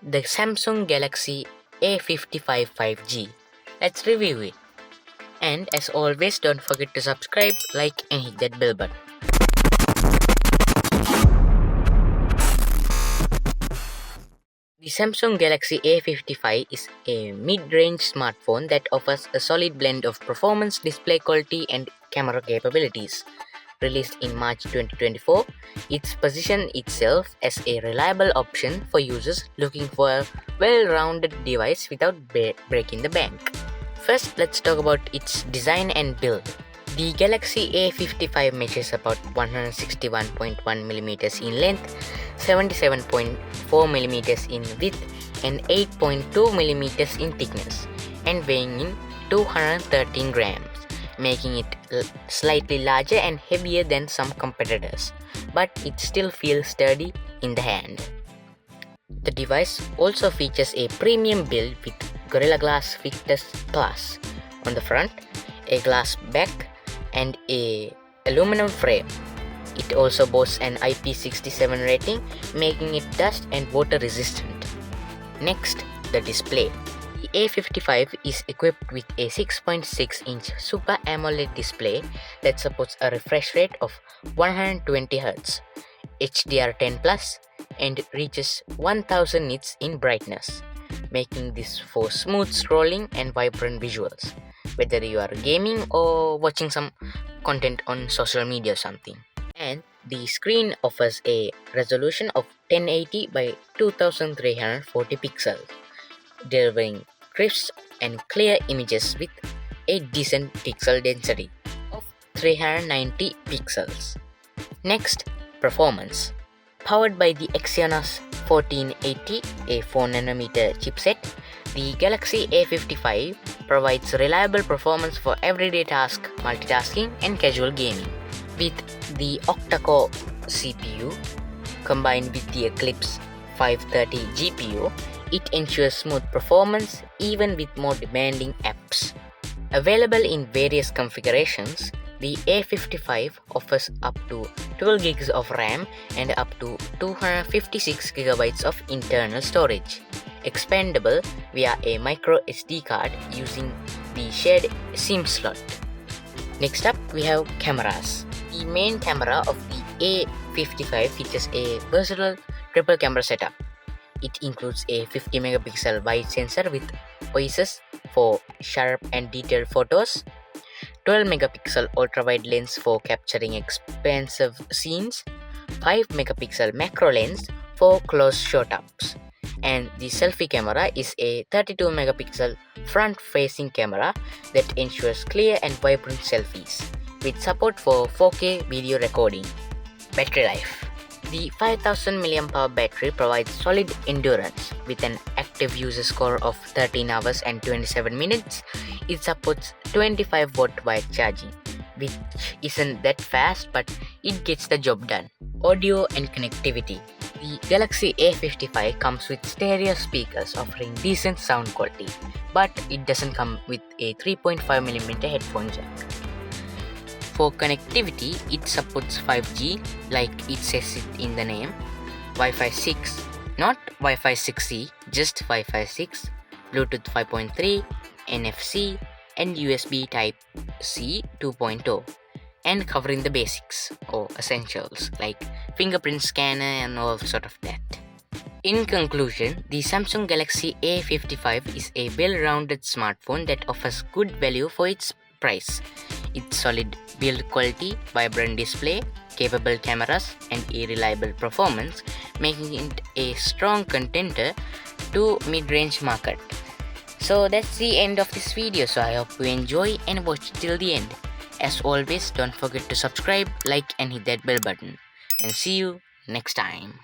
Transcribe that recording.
the Samsung Galaxy A55 5G. Let's review it. And as always, don't forget to subscribe, like, and hit that bell button. The Samsung Galaxy A55 is a mid-range smartphone that offers a solid blend of performance, display quality, and camera capabilities. Released in March 2024, it positions itself as a reliable option for users looking for a well-rounded device without breaking the bank. First, let's talk about its design and build. The Galaxy A55 measures about 161.1mm in length, 77.4mm in width, and 8.2mm in thickness, and weighing in 213 grams, making it slightly larger and heavier than some competitors, but it still feels sturdy in the hand. The device also features a premium build with Gorilla Glass Victus Plus on the front, a glass back, and an aluminum frame. It also boasts an IP67 rating, making it dust and water resistant. Next, the display. The A55 is equipped with a 6.6-inch Super AMOLED display that supports a refresh rate of 120Hz, HDR10+, and reaches 1000 nits in brightness, making this for smooth scrolling and vibrant visuals, whether you are gaming or watching some content on social media or something. And the screen offers a resolution of 1080 by 2340 pixels, delivering crisp and clear images with a decent pixel density of 390 pixels. Next, performance. Powered by the Exynos 1480, a 4nm chipset, the Galaxy A55 provides reliable performance for everyday task, multitasking, and casual gaming. With the octa-core CPU combined with the Eclipse 530 GPU, it ensures smooth performance even with more demanding apps. Available in various configurations, the A55 offers up to 12 GB of RAM and up to 256 GB of internal storage, expandable via a micro SD card using the shared SIM slot. Next up, we have cameras. The main camera of the A55 features a versatile triple camera setup. It includes a 50 megapixel wide sensor with OIS for sharp and detailed photos, 12 megapixel ultra-wide lens for capturing expansive scenes, 5 megapixel macro lens for close shot-ups, and the selfie camera is a 32 megapixel front-facing camera that ensures clear and vibrant selfies, with support for 4K video recording. Battery life. The 5000 mAh battery provides solid endurance. With an active user score of 13 hours and 27 minutes, it supports 25 watt wire charging, which isn't that fast, but it gets the job done. Audio and connectivity. The Galaxy A55 comes with stereo speakers offering decent sound quality, but it doesn't come with a 3.5mm headphone jack. For connectivity, it supports 5G, like it says it in the name, Wi-Fi 6, not Wi-Fi 6E, just Wi-Fi 6, Bluetooth 5.3, NFC, and USB Type-C 2.0, and covering the basics or essentials like fingerprint scanner and all sort of that. In conclusion, the Samsung Galaxy A55 is a well-rounded smartphone that offers good value for its price. Its solid build quality, vibrant display, capable cameras, and a reliable performance, making it a strong contender to mid-range market. So that's the end of this video, so I hope you enjoy and watch till the end. As always, don't forget to subscribe, like, and hit that bell button. And see you next time.